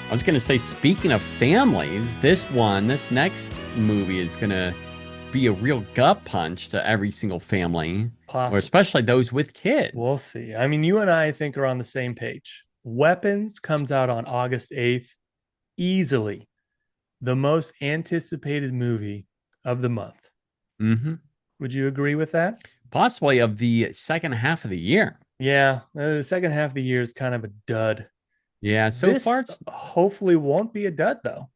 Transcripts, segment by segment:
I was gonna say, speaking of families, this next movie is gonna be a real gut punch to every single family, or Possibly. especially those with We'll kids. see. I mean, you and I think are on the same page. Weapons comes out on August 8th, easily the most anticipated movie of the month. Hmm. Would you agree with that? Possibly of the second half of the year. Yeah, the second half of the year is kind of a dud. Yeah, so far This it's hopefully won't be a dud, though.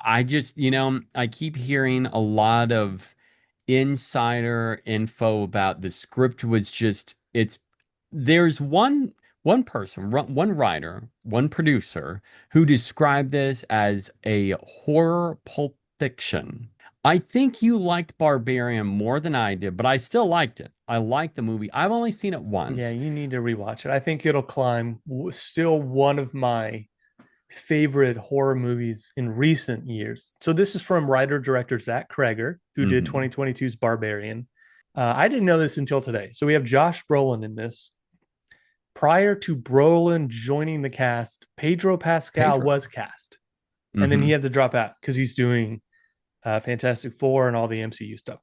I just, I keep hearing a lot of insider info about the script was just there's one person, one writer, one producer who described this as a horror pulp fiction. I think you liked Barbarian more than I did, but I still liked it. I liked the movie. I've only seen it Yeah, once. you need to rewatch it. I think it'll climb. Still one of my favorite horror movies in recent years. So this is from writer director Zach Cregger, who did Hmm. 2022's Barbarian. I didn't know this until today. So we have Josh Brolin in this. Prior to Brolin joining the cast, Pedro Pascal Pedro. was cast, and then he Hmm. had to drop out because he's doing Fantastic Four and all the MCU stuff.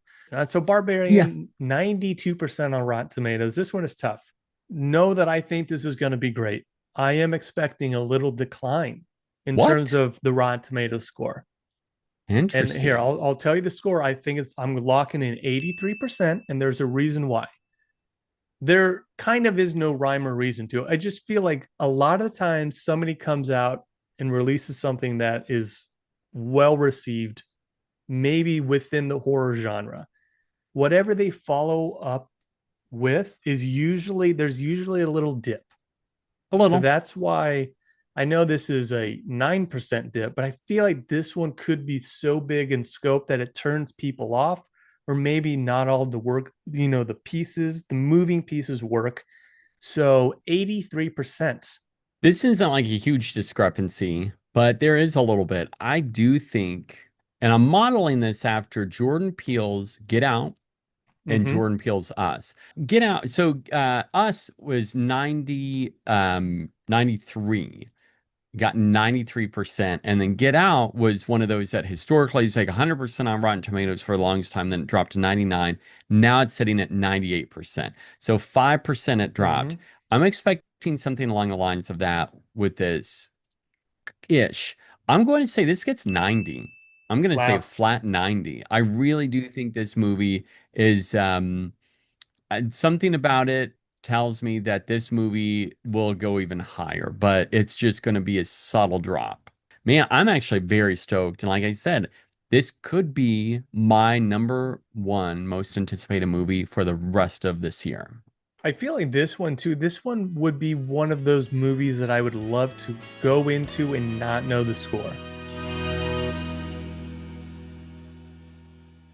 So Yeah. Barbarian, 92% on Rotten Tomatoes. This one is tough. Know that I think this is going to be great. I am expecting a little decline in terms What? of the Rotten Tomatoes score. And here, Interesting. I'll tell you the score. I think I'm locking in 83%, and there's a reason why. There kind of is no rhyme or reason to it. I just feel like a lot of times somebody comes out and releases something that is well received, maybe within the horror genre. Whatever they follow up with is usually there's usually a little dip. A So little. that's why I know this is a 9% dip, but I feel like this one could be so big in scope that it turns people off, or maybe not all the work, the pieces, the moving pieces work. So 83%. This isn't like a huge discrepancy, but there is a little bit. I do think, and I'm modeling this after Jordan Peele's Get Out and Mm-hmm. Jordan Peele's Us. Get Out, so Us was 93, got 93%, and then Get Out was one of those that historically is like 100% on Rotten Tomatoes for the longest time, then it dropped to 99. Now it's sitting at 98%. So 5% it dropped. Mm-hmm. I'm expecting something along the lines of that with this ish. I'm going to say this gets 90. I'm going to say a Wow. flat 90. I really do think this movie is something about it tells me that this movie will go even higher, but it's just going to be a subtle drop. Man, I'm actually very stoked. And like I said, this could be my number one most anticipated movie for the rest of this year. I feel like this one too. This one would be one of those movies that I would love to go into and not know the score.